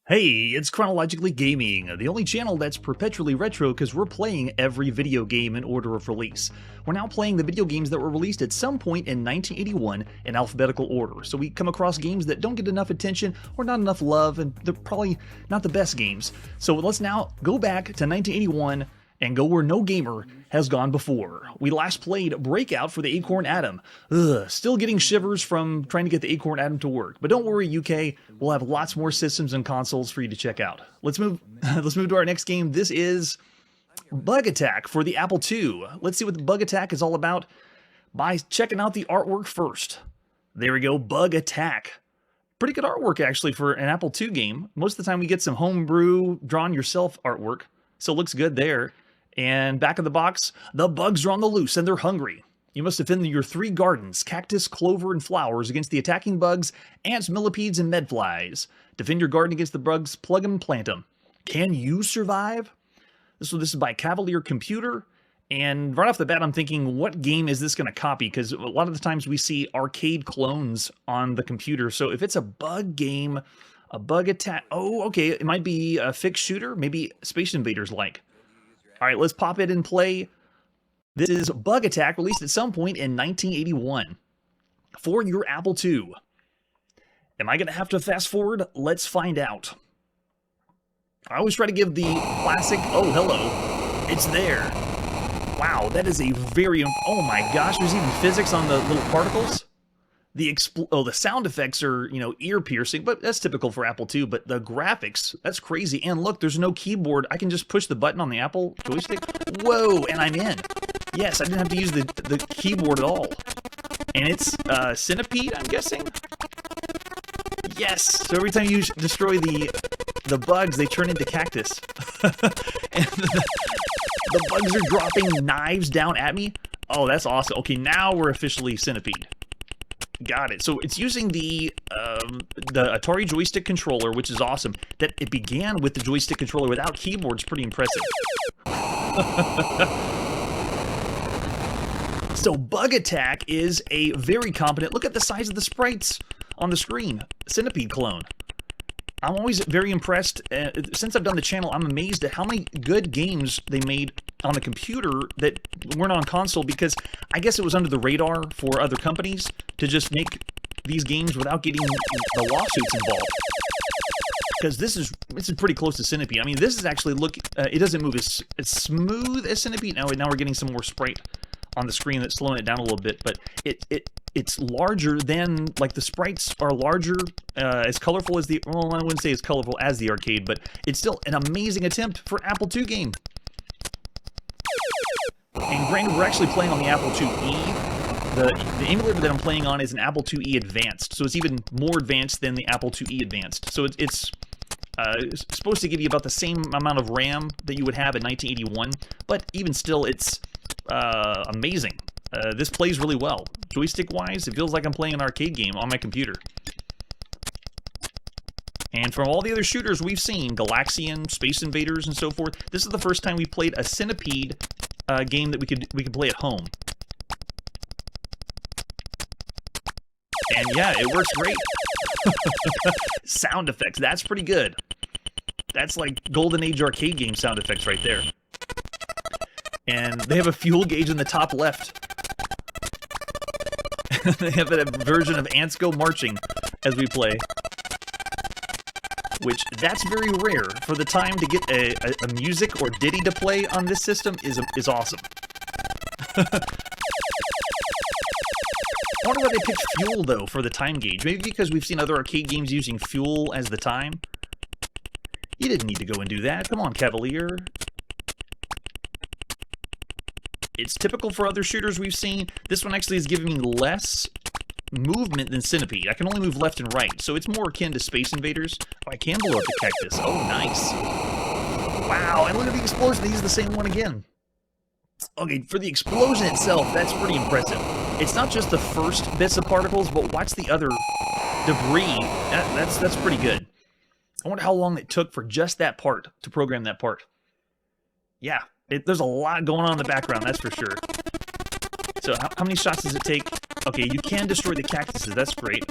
Hey, it's Chronologically Gaming, the only channel that's perpetually retro because we're playing every video game in order of release. We're now playing the video games that were released at some point in 1981 in alphabetical order, so we come across games that don't get enough attention or not enough love, and they're probably not the best games. So let's now go back to 1981 and go where no gamer has gone before. We last played Breakout for the Acorn Atom. Still getting shivers from trying to get the Acorn Atom to work. But don't worry, UK, we'll have lots more systems and consoles for you to check out. Let's move to our next game. This is Bug Attack for the Apple II. Let's see what the Bug Attack is all about by checking out the artwork first. There we go, Bug Attack. Pretty good artwork, actually, for an Apple II game. Most of the time we get some homebrew, drawn yourself artwork, so it looks good there. And back of the box, the bugs are on the loose and they're hungry. You must defend your 3 gardens, cactus, clover, and flowers against the attacking bugs, ants, millipedes, and medflies. Defend your garden against the bugs, plug them, plant them. Can you survive? This is by Cavalier Computer. And right off the bat, I'm thinking, what game is this going to copy? Because a lot of the times we see arcade clones on the computer. So if it's a bug game, a bug attack, oh, okay, it might be a fixed shooter, maybe Space Invaders-like. All right, let's pop it and play. This is Bug Attack, released at some point in 1981 for your Apple II. Am I going to have to fast forward? Let's find out. I always try to give the classic, oh, hello, it's there. Wow, that is a very, oh my gosh, there's even physics on the little particles. The sound effects are, ear-piercing, but that's typical for Apple II, but the graphics, that's crazy. And look, there's no keyboard. I can just push the button on the Apple joystick. Whoa, and I'm in. Yes, I didn't have to use the keyboard at all. And it's Centipede, I'm guessing? Yes, so every time you destroy the bugs, they turn into cactus. And the bugs are dropping knives down at me. Oh, that's awesome. Okay, now we're officially Centipede. Got it. So it's using the Atari joystick controller, which is awesome. That it began with the joystick controller without keyboards, pretty impressive. So Bug Attack is a very competent, look at the size of the sprites on the screen, Centipede clone. I'm always very impressed. Since I've done the channel, I'm amazed at how many good games they made on the computer that weren't on console, because I guess it was under the radar for other companies to just make these games without getting the lawsuits involved. Because this is pretty close to Centipede. I mean, this is actually, it doesn't move as smooth as Centipede. Now we're getting some more sprite on the screen that's slowing it down a little bit, but it's larger than, like, the sprites are larger, as colorful as well, I wouldn't say as colorful as the arcade, but it's still an amazing attempt for Apple II game. And granted, we're actually playing on the Apple IIe. The emulator that I'm playing on is an Apple IIe Advanced, so it's even more advanced than the Apple IIe Advanced. So it's supposed to give you about the same amount of RAM that you would have in 1981, but even still, it's amazing. This plays really well. Joystick-wise, it feels like I'm playing an arcade game on my computer. And from all the other shooters we've seen, Galaxian, Space Invaders, and so forth, this is the first time we played a Centipede game that we could play at home. And yeah, it works great. Sound effects, that's pretty good. That's like Golden Age arcade game sound effects right there. And they have a fuel gauge in the top left. They have a version of Ants Go Marching as we play. Which, that's very rare. For the time to get a music or ditty to play on this system is awesome. I wonder why they picked fuel, though, for the time gauge. Maybe because we've seen other arcade games using fuel as the time? You didn't need to go and do that. Come on, Cavalier. It's typical for other shooters we've seen. This one actually is giving me less movement than Centipede. I can only move left and right, so it's more akin to Space Invaders. Oh, I can blow up the cactus. Oh, nice. Wow, and look at the explosion. They use the same one again. Okay, for the explosion itself, that's pretty impressive. It's not just the first bits of particles, but watch the other debris. That's pretty good. I wonder how long it took for just that part to program that part. Yeah, there's a lot going on in the background, that's for sure. So how many shots does it take? Okay, you can destroy the cactuses, that's great.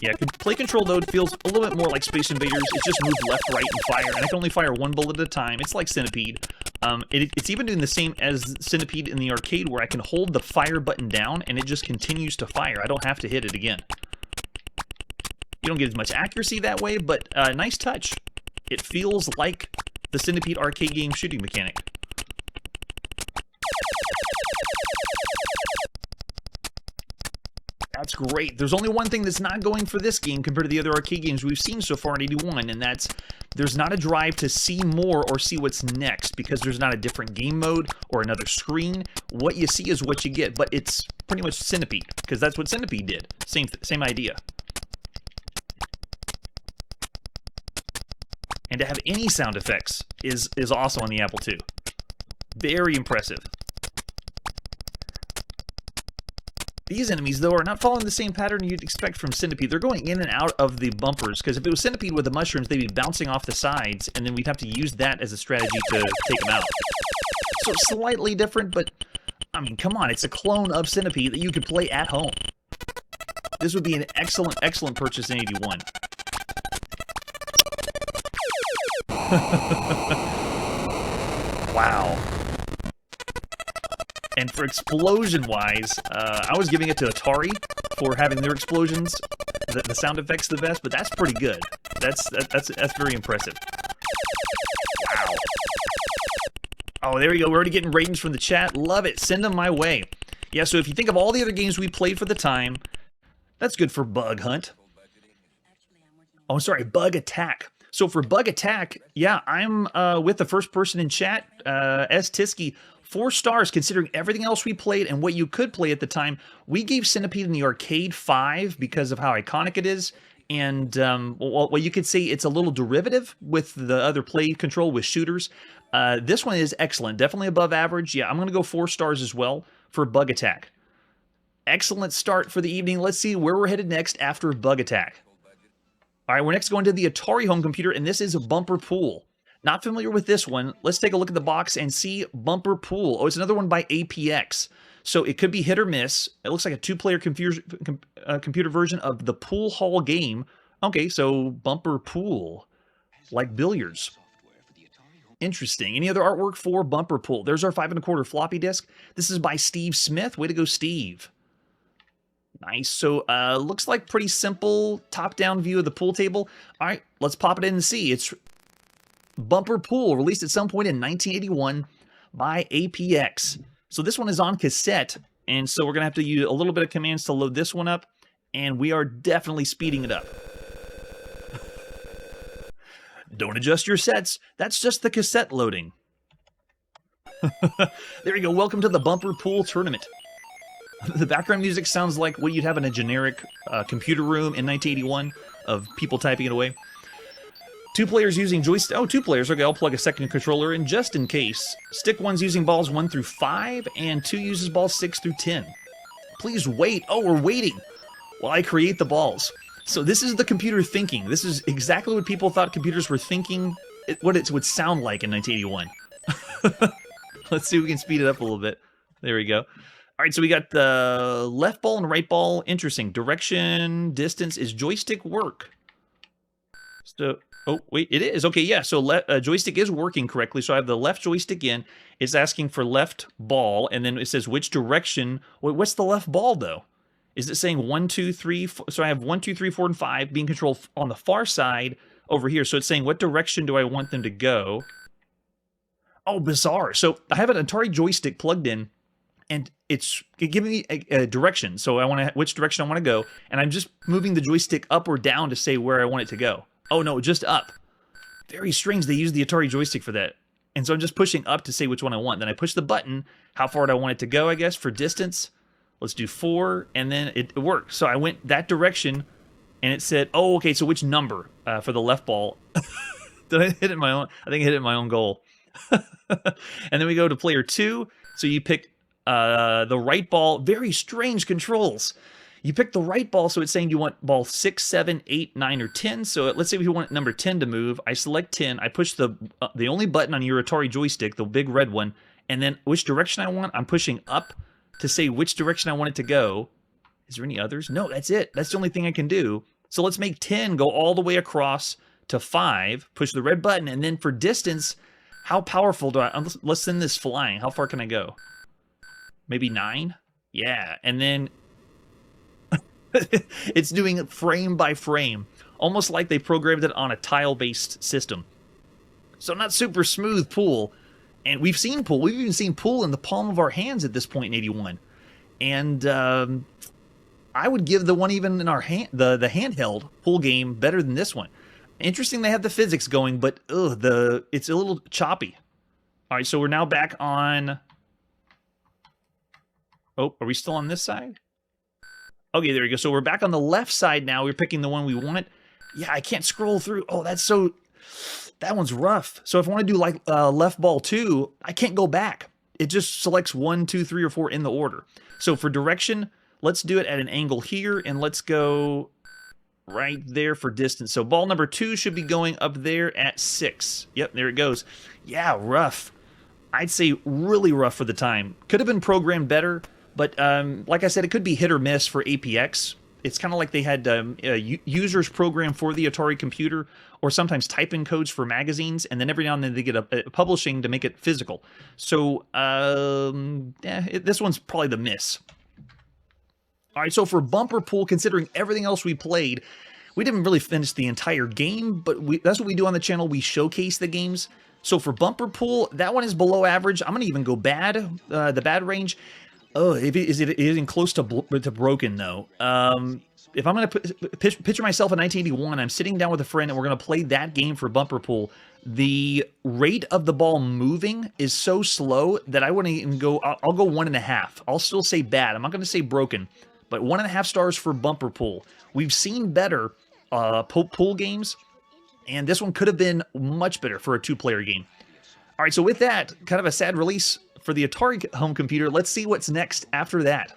Yeah, play control though feels a little bit more like Space Invaders. It's just move left, right, and fire, and I can only fire one bullet at a time. It's like Centipede. It's even doing the same as Centipede in the arcade, where I can hold the fire button down, and it just continues to fire. I don't have to hit it again. You don't get as much accuracy that way, but nice touch. It feels like the Centipede arcade game shooting mechanic. That's great. There's only one thing that's not going for this game compared to the other arcade games we've seen so far in 81, and that's there's not a drive to see more or see what's next, because there's not a different game mode or another screen. What you see is what you get, but it's pretty much Centipede, because that's what Centipede did. Same idea. And to have any sound effects is awesome on the Apple II. Very impressive. These enemies, though, are not following the same pattern you'd expect from Centipede. They're going in and out of the bumpers, because if it was Centipede with the mushrooms, they'd be bouncing off the sides, and then we'd have to use that as a strategy to take them out. So slightly different, but, I mean, come on, it's a clone of Centipede that you could play at home. This would be an excellent, excellent purchase in 81. Wow. And for explosion-wise, I was giving it to Atari for having their explosions, the sound effects the best, but that's pretty good. That's very impressive. Wow. Oh, there we go. We're already getting ratings from the chat. Love it. Send them my way. Yeah, so if you think of all the other games we played for the time, that's good for Bug Hunt. Oh, sorry, Bug Attack. So for Bug Attack, yeah, I'm with the first person in chat, S. Tiskey. 4 stars, considering everything else we played and what you could play at the time. We gave Centipede in the arcade 5 because of how iconic it is. And, well, you could say it's a little derivative with the other play control with shooters. This one is excellent. Definitely above average. Yeah, I'm going to go 4 stars as well for Bug Attack. Excellent start for the evening. Let's see where we're headed next after Bug Attack. All right, we're next going to the Atari home computer, and this is a Bumper Pool. Not familiar with this one. Let's take a look at the box and see Bumper Pool. Oh, it's another one by APX. So it could be hit or miss. It looks like a 2-player computer version of the Pool Hall game. Okay, so Bumper Pool, like billiards. Interesting. Any other artwork for Bumper Pool? There's our 5 1/4 floppy disk. This is by Steve Smith. Way to go, Steve. Nice. So, looks like pretty simple top-down view of the pool table. All right, let's pop it in and see. It's Bumper Pool, released at some point in 1981 by APX. So this one is on cassette, and so we're going to have to use a little bit of commands to load this one up, and we are definitely speeding it up. Don't adjust your sets. That's just the cassette loading. There you go. Welcome to the Bumper Pool Tournament. The background music sounds like what you'd have in a generic computer room in 1981 of people typing it away. 2 players using joystick. Oh, 2 players. Okay, I'll plug a second controller in just in case. Stick 1's using balls 1 through 5, and 2 uses balls 6 through 10. Please wait. Oh, we're waiting while I create the balls. So this is the computer thinking. This is exactly what people thought computers were thinking, what it would sound like in 1981. Let's see if we can speed it up a little bit. There we go. All right, so we got the left ball and right ball. Interesting. Direction, distance. Is joystick work? So, oh, wait, it is. Okay, yeah, so joystick is working correctly. So I have the left joystick in. It's asking for left ball, and then it says which direction. Wait, what's the left ball, though? Is it saying 1, 2, 3, 4? So I have 1, 2, 3, 4, and 5 being controlled on the far side over here. So it's saying what direction do I want them to go? Oh, bizarre. So I have an Atari joystick plugged in, and it's giving me a direction. So I want to which direction I want to go, and I'm just moving the joystick up or down to say where I want it to go. Oh no, just up. Very strange. They use the Atari joystick for that. And so I'm just pushing up to say which one I want. Then I push the button, how far do I want it to go, I guess, for distance. Let's do 4, and then it worked. So I went that direction, and it said, oh, okay, so which number for the left ball? Did I hit it my own? I think I hit it my own goal. And then we go to player 2. So you pick the right ball. Very strange controls. You pick the right ball, so it's saying you want ball 6, 7, 8, 9, or 10. So let's say we want number 10 to move. I select 10. I push the only button on your Atari joystick, the big red one, and then which direction I want, I'm pushing up to say which direction I want it to go. Is there any others? No, that's it. That's the only thing I can do. So let's make 10 go all the way across to 5, push the red button, and then for distance, how powerful do I... Let's send this flying. How far can I go? Maybe 9? Yeah, and then it's doing it frame by frame, almost like they programmed it on a tile-based system. So not super smooth pool, and we've seen pool. We've even seen pool in the palm of our hands at this point in 81. And I would give the one even in our hand, the handheld pool game, better than this one. Interesting they have the physics going, but it's a little choppy. All right, so we're now back on... Oh, are we still on this side? Okay, there we go. So we're back on the left side now. We're picking the one we want. Yeah, I can't scroll through. Oh, that's so... That one's rough. So if I want to do like left ball 2, I can't go back. It just selects 1, 2, 3, or 4 in the order. So for direction, let's do it at an angle here, and let's go right there for distance. So ball number 2 should be going up there at 6. Yep, there it goes. Yeah, rough. I'd say really rough for the time. Could have been programmed better, but like I said, it could be hit or miss for APX. It's kind of like they had users programmed for the Atari computer, or sometimes type-in codes for magazines, and then every now and then they get a publishing to make it physical. So, this one's probably the miss. All right, so for bumper pool, considering everything else we played, we didn't really finish the entire game, but that's what we do on the channel. We showcase the games. So for bumper pool, that one is below average. I'm going to even go bad, the bad range. Oh, is it isn't close to broken, though. If I'm going to picture myself in 1981, I'm sitting down with a friend and we're going to play that game for bumper pool. The rate of the ball moving is so slow that I wouldn't even go... I'll go 1.5. I'll still say bad. I'm not going to say broken, but 1.5 stars for bumper pool. We've seen better pool games, and this one could have been much better for a 2-player game. All right, so with that, kind of a sad release for the Atari home computer. Let's see what's next after that.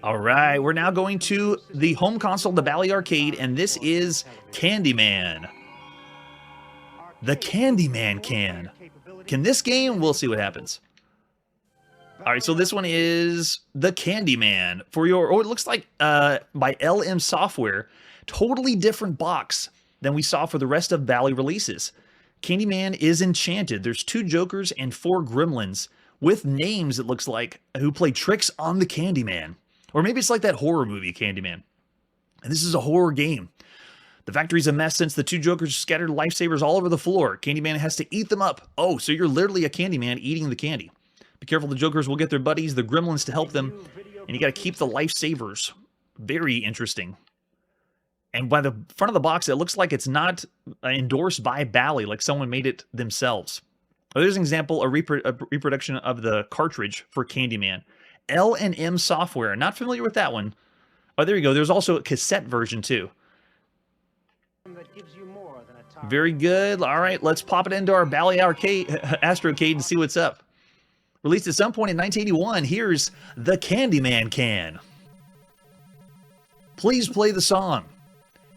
All right, we're now going to the home console, the Bally Arcade, and this is Candyman. The Candyman can. Can this game? We'll see what happens. All right, so this one is the Candyman for your, oh, it looks like by LM Software. Totally different box than we saw for the rest of Bally releases. Candyman is enchanted. There's 2 Jokers and 4 Gremlins with names, it looks like, who play tricks on the Candyman. Or maybe it's like that horror movie, Candyman. And this is a horror game. The factory's a mess since the 2 Jokers scattered lifesavers all over the floor. Candyman has to eat them up. Oh, so you're literally a Candyman eating the candy. Be careful, the Jokers will get their buddies, the Gremlins, to help them. And you got to keep the lifesavers. Very interesting. And by the front of the box, it looks like it's not endorsed by Bally, like someone made it themselves. Oh, there's an example, a reproduction of the cartridge for Candyman. L&M Software. Not familiar with that one. Oh, there you go. There's also a cassette version, too. Very good. All right, let's pop it into our Bally Arcade, Astrocade and see what's up. Released at some point in 1981, here's the Candyman can. Please play the song.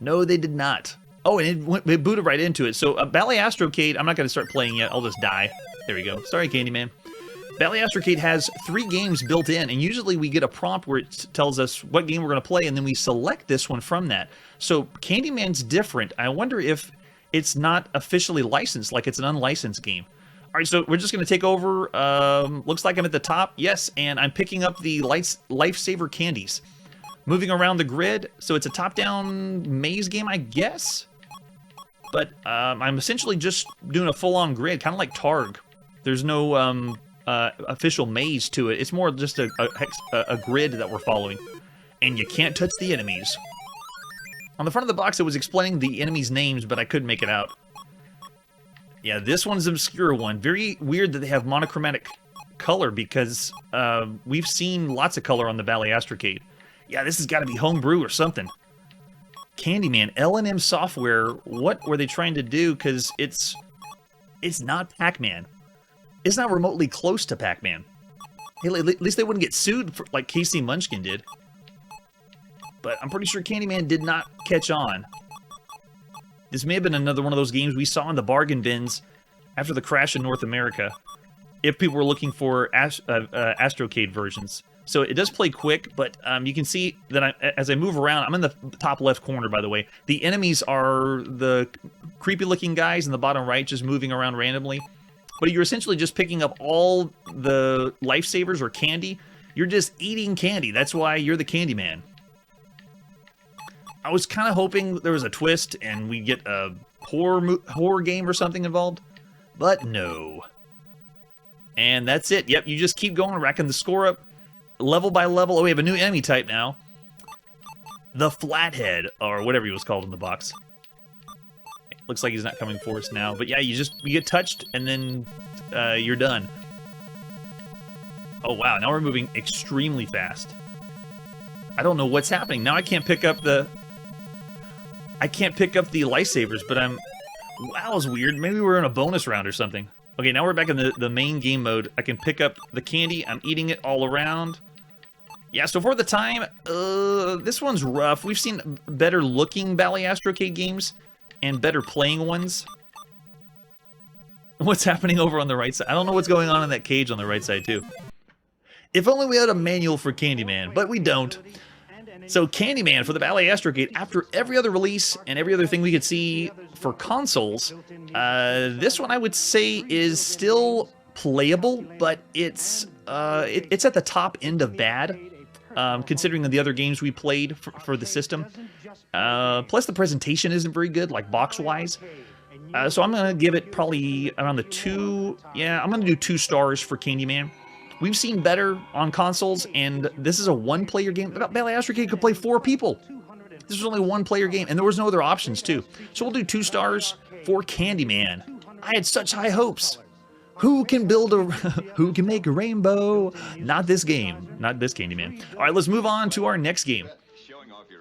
No, they did not. Oh, and it booted right into it. So, Bally Astrocade, I'm not going to start playing yet. I'll just die. There we go. Sorry, Candyman. Bally Astrocade has 3 games built in, and usually we get a prompt where it tells us what game we're going to play, and then we select this one from that. So, Candyman's different. I wonder if it's not officially licensed, like it's an unlicensed game. All right, so we're just going to take over. Looks like I'm at the top. Yes, and I'm picking up the lifesaver candies. Moving around the grid, so it's a top-down maze game, I guess? But I'm essentially just doing a full-on grid, kind of like Targ. There's no official maze to it. It's more just a grid that we're following. And you can't touch the enemies. On the front of the box, it was explaining the enemies' names, but I couldn't make it out. Yeah, this one's an obscure one. Very weird that they have monochromatic color, because we've seen lots of color on the Bally Astrocade. Yeah, this has got to be homebrew or something. Candyman, L&M Software, what were they trying to do? Because it's not Pac-Man. It's not remotely close to Pac-Man. Hey, at least they wouldn't get sued for, like Casey Munchkin did. But I'm pretty sure Candyman did not catch on. This may have been another one of those games we saw in the bargain bins after the crash in North America, if people were looking for Astrocade versions. So it does play quick, but you can see that as I move around, I'm in the top left corner, by the way. The enemies are the creepy-looking guys in the bottom right, just moving around randomly. But you're essentially just picking up all the lifesavers or candy. You're just eating candy. That's why you're the candy man. I was kind of hoping there was a twist and we get a horror game or something involved, but no. And that's it. Yep, you just keep going, racking the score up, level by level. Oh, we have a new enemy type now. The Flathead, or whatever he was called in the box. Looks like he's not coming for us now. But yeah, you get touched, and then you're done. Oh, wow, now we're moving extremely fast. I don't know what's happening. Now I can't pick up the... lifesavers, but I'm... Wow, it's weird. Maybe we're in a bonus round or something. Okay, now we're back in the main game mode. I can pick up the candy. I'm eating it all around. Yeah, so for the time, this one's rough. We've seen better looking Bally Astrocade games and better playing ones. What's happening over on the right side? I don't know what's going on in that cage on the right side, too. If only we had a manual for Candyman, but we don't. So Candyman for the Bally Astrocade, after every other release and every other thing we could see for consoles, this one I would say is still playable, but it's at the top end of bad, considering the other games we played for the system. Plus the presentation isn't very good, like box-wise. So I'm going to give it probably around the 2... Yeah, I'm going to do 2 stars for Candyman. We've seen better on consoles, and this is a one-player game. Bally Astrocade could play 4 people. This was only a one-player game, and there was no other options, too. So we'll do 2 stars for Candyman. I had such high hopes. Who can who can make a rainbow? Not this game. Not this Candyman. All right, let's move on to our next game.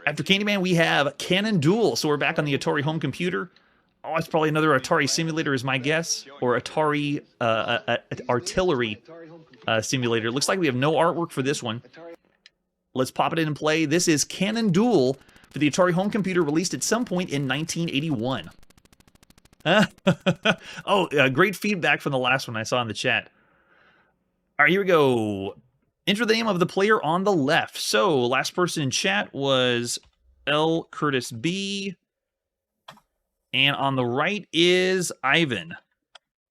After Candyman, we have Cannon Duel. So we're back on the Atari home computer. Oh, it's probably another Atari simulator is my guess, or Atari artillery simulator. Looks like we have no artwork for this one. Let's pop it in and play. This is Cannon Duel for the Atari home computer, released at some point in 1981. Great feedback from the last one I saw in the chat. All right, here we go. Enter the name of the player on the left. So, last person in chat was L. Curtis B. And on the right is Ivan.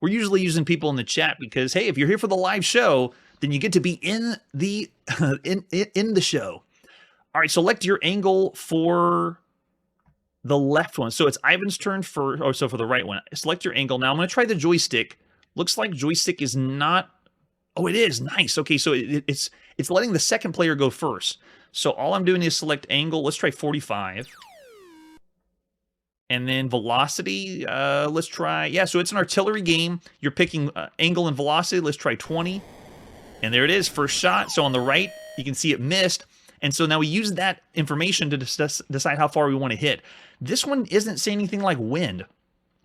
We're usually using people in the chat because, hey, if you're here for the live show, then you get to be in the in the show. All right, select your angle for the left one. So it's Ivan's turn for the right one. Select your angle. Now I'm going to try the joystick. Looks like joystick is not... Oh, it is. Nice. Okay, so it's letting the second player go first. So all I'm doing is select angle. Let's try 45. And then velocity, let's try... Yeah, so it's an artillery game. You're picking angle and velocity. Let's try 20. And there it is, first shot. So on the right, you can see it missed. And so now we use that information to decide how far we want to hit. This one isn't saying anything like wind.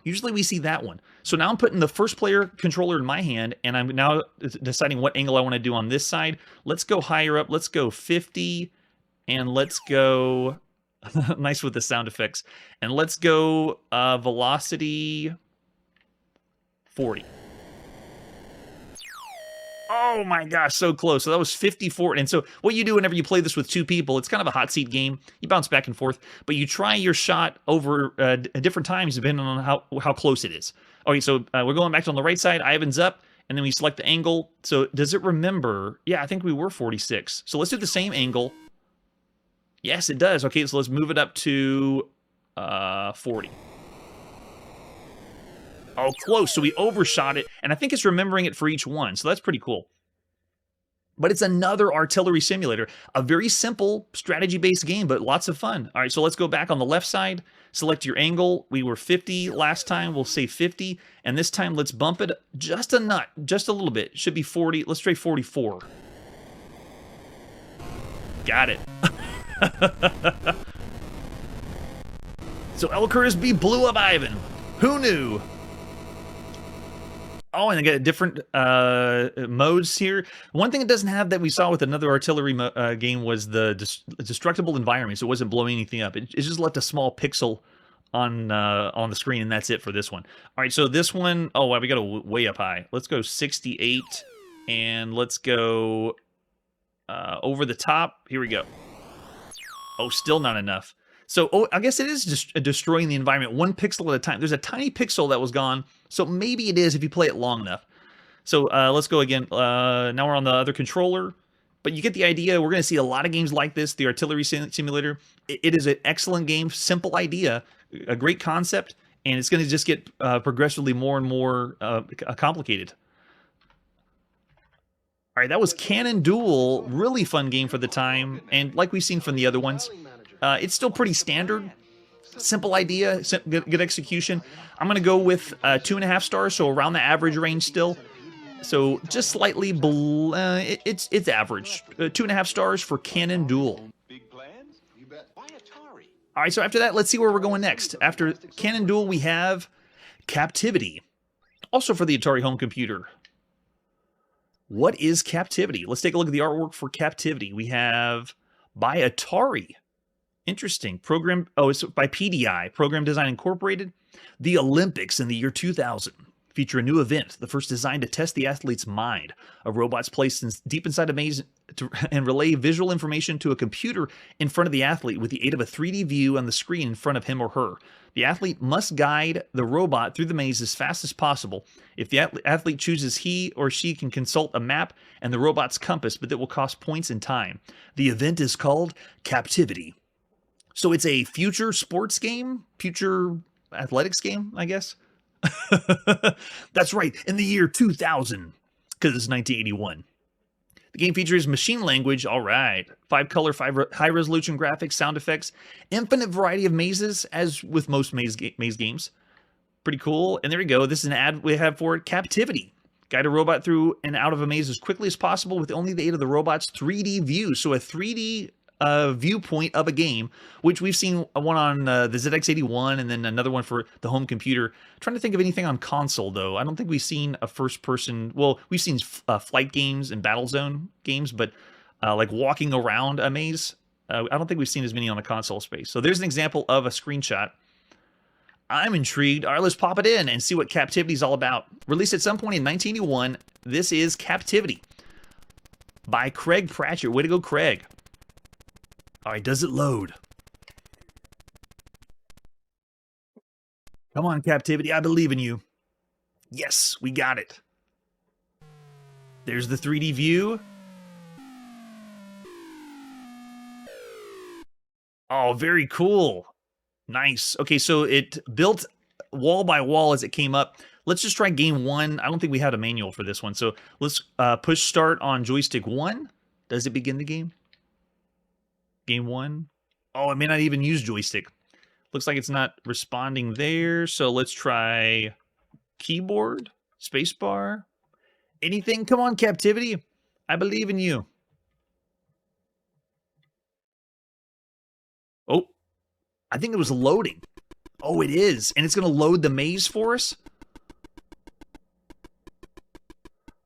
Usually we see that one. So now I'm putting the first player controller in my hand, and I'm now deciding what angle I want to do on this side. Let's go higher up. Let's go 50, and let's go... Nice with the sound effects. And let's go velocity 40. Oh my gosh, so close. So that was 54. And so what you do whenever you play this with 2 people, it's kind of a hot seat game. You bounce back and forth, but you try your shot over different times depending on how close it is. Okay, so we're going back to on the right side. Ivan's up, and then we select the angle. So does it remember? Yeah, I think we were 46. So let's do the same angle. Yes, it does. Okay, so let's move it up to 40. Oh, close. So we overshot it, and I think it's remembering it for each one, so that's pretty cool. But it's another artillery simulator. A very simple strategy-based game, but lots of fun. All right, so let's go back on the left side. Select your angle. We were 50 last time. We'll say 50, and this time let's bump it just a nut, just a little bit. Should be 40. Let's try 44. Got it. So L. Curtis B blew up Ivan. Who knew? Oh, and they got different modes here. One thing it doesn't have that we saw with another artillery game was the destructible environment, so it wasn't blowing anything up. It just left a small pixel on the screen, and that's it for this one. All right, so this one, oh, wow, we got to way up high. Let's go 68, and let's go Over the top. Here we go. Oh, still not enough. So, I guess it is just destroying the environment one pixel at a time. There's a tiny pixel that was gone, so maybe it is if you play it long enough. So let's go again. Now we're on the other controller. But you get the idea. We're going to see a lot of games like this. The Artillery Simulator. It is an excellent game. Simple idea. A great concept. And it's going to just get progressively more and more complicated. All right, that was Cannon Duel. Really fun game for the time. And like we've seen from the other ones, it's still pretty standard. Simple idea. Good execution. I'm going to go with 2.5 stars. So around the average range still. So just slightly below, it's average. 2.5 stars for Cannon Duel. All right, so after that, let's see where we're going next. After Cannon Duel, we have Captivity, also for the Atari home computer. What is Captivity? Let's take a look at the artwork for Captivity. We have by Atari. Interesting. Program. Oh, it's by PDI, Program Design Incorporated. The Olympics in the year 2000. Feature a new event, the first designed to test the athlete's mind. A robot's placed deep inside a maze and relay visual information to a computer in front of the athlete with the aid of a 3D view on the screen in front of him or her. The athlete must guide the robot through the maze as fast as possible. If the athlete chooses, he or she can consult a map and the robot's compass, but that will cost points and time. The event is called Captivity. So it's a future sports game, future athletics game, I guess. That's right, in the year 2000, because it's 1981. The game features machine language, all right, 5-color, high-resolution graphics, sound effects, infinite variety of mazes, as with most maze games. Pretty cool. And there we go. This is an ad we have for it. Captivity. Guide a robot through and out of a maze as quickly as possible with only the aid of the robot's 3D view. So a 3D viewpoint of a game, which we've seen one on the ZX81 and then another one for the home computer. I'm trying to think of anything on console, though. I don't think we've seen a first-person... Well, we've seen flight games and Battlezone games, but like walking around a maze, I don't think we've seen as many on the console space. So there's an example of a screenshot. I'm intrigued. All right, let's pop it in and see what Captivity is all about. Released at some point in 1981, this is Captivity by Craig Pratchett. Way to go, Craig. All right, does it load? Come on, Captivity. I believe in you. Yes, we got it. There's the 3D view. Oh, very cool. Nice. Okay, so it built wall by wall as it came up. Let's just try game 1. I don't think we had a manual for this one. So let's push start on joystick 1. Does it begin the game? Game 1. Oh, it may not even use joystick. Looks like it's not responding there. So let's try keyboard, spacebar, anything. Come on, Captivity. I believe in you. Oh, I think it was loading. Oh, it is. And it's going to load the maze for us.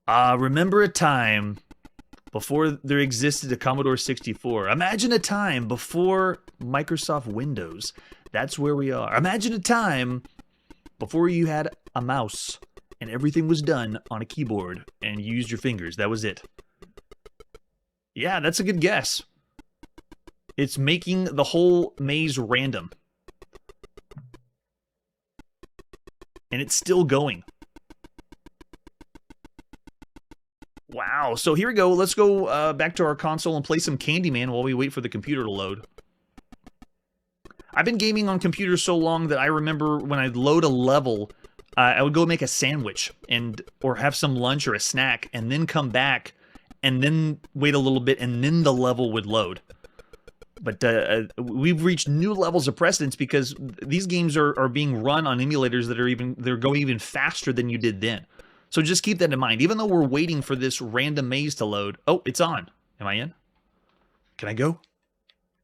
Remember a time before there existed a Commodore 64. Imagine a time before Microsoft Windows. That's where we are. Imagine a time before you had a mouse and everything was done on a keyboard and you used your fingers. That was it. Yeah, that's a good guess. It's making the whole maze random. And it's still going. Wow, so here we go. Let's go back to our console and play some Candyman while we wait for the computer to load. I've been gaming on computers so long that I remember when I'd load a level, I would go make a sandwich or have some lunch or a snack and then come back and then wait a little bit and then the level would load. But we've reached new levels of precedence because these games are being run on emulators that they're going even faster than you did then. So just keep that in mind. Even though we're waiting for this random maze to load. Oh, it's on. Am I in? Can I go?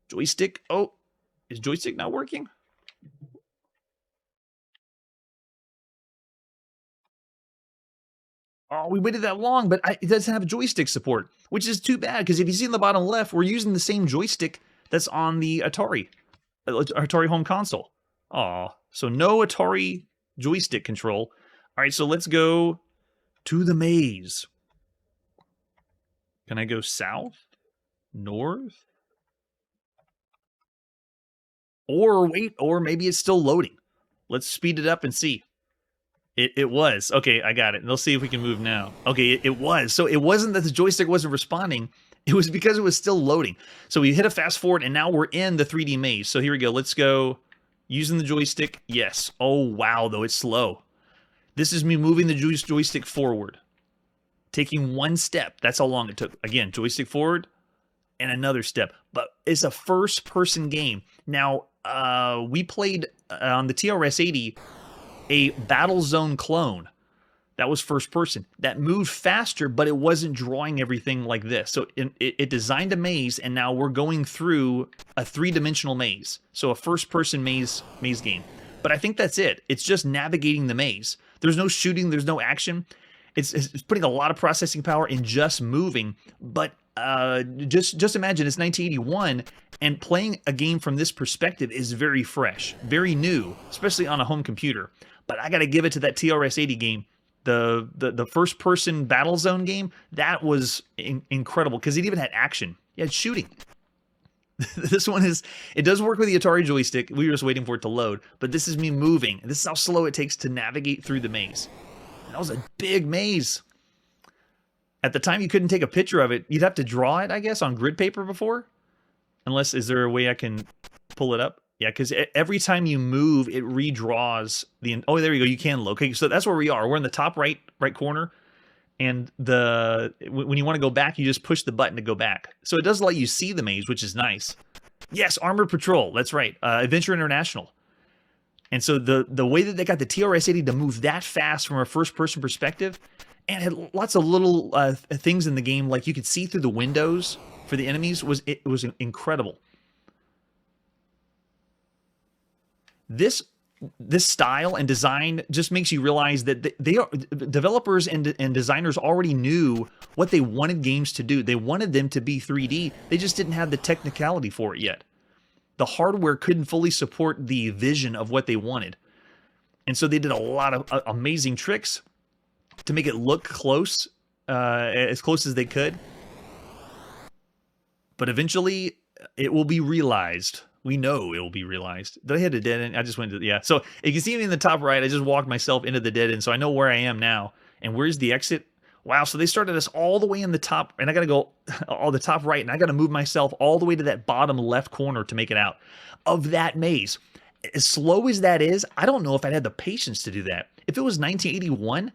Joystick. Oh, is joystick not working? Oh, we waited that long, but it doesn't have joystick support, which is too bad because if you see in the bottom left, we're using the same joystick that's on the Atari home console. Oh, so no Atari joystick control. All right, so let's go to the maze. Can I go south? North? Or wait, or maybe it's still loading. Let's speed it up and see. It was. Okay, I got it. Let's see if we can move now. Okay, it was. So it wasn't that the joystick wasn't responding. It was because it was still loading. So we hit a fast forward, and now we're in the 3D maze. So here we go. Let's go. Using the joystick. Yes. Oh, wow, though. It's slow. This is me moving the joystick forward. Taking one step. That's how long it took. Again, joystick forward and another step. But it's a first-person game. Now, we played on the TRS-80 a Battle Zone clone. That was first person. That moved faster, but it wasn't drawing everything like this. So it designed a maze, and now we're going through a three-dimensional maze. So a first-person maze game. But I think that's it. It's just navigating the maze. There's no shooting. There's no action. It's putting a lot of processing power in just moving. But just imagine it's 1981, and playing a game from this perspective is very fresh, very new, especially on a home computer. But I got to give it to that TRS-80 game. The first person Battle Zone game, that was incredible because it even had action. It had shooting. This one it does work with the Atari joystick. We were just waiting for it to load, but this is me moving. This is how slow it takes to navigate through the maze. That was a big maze. At the time, you couldn't take a picture of it. You'd have to draw it, I guess, on grid paper before. Unless, is there a way I can pull it up? Yeah, because every time you move, it redraws the... Oh, there you go. You can look. Okay, so that's where we are. We're in the top right corner. And when you want to go back, you just push the button to go back. So it does let you see the maze, which is nice. Yes, Armored Patrol. That's right. Adventure International. And so the way that they got the TRS-80 to move that fast from a first-person perspective, and it had lots of little things in the game, like you could see through the windows for the enemies, it was incredible. This style and design just makes you realize that developers and designers already knew what they wanted games to do. They wanted them to be 3D. They just didn't have the technicality for it yet. The hardware couldn't fully support the vision of what they wanted. And so they did a lot of amazing tricks to make it look close, as close as they could. But eventually, it will be realized. We know it will be realized. Did I hit a dead end? I just went to... Yeah, so you can see me in the top right. I just walked myself into the dead end, so I know where I am now. And where's the exit? Wow, so they started us all the way in the top, and I got to go all the top right, and I got to move myself all the way to that bottom left corner to make it out of that maze. As slow as that is, I don't know if I'd had the patience to do that. If it was 1981,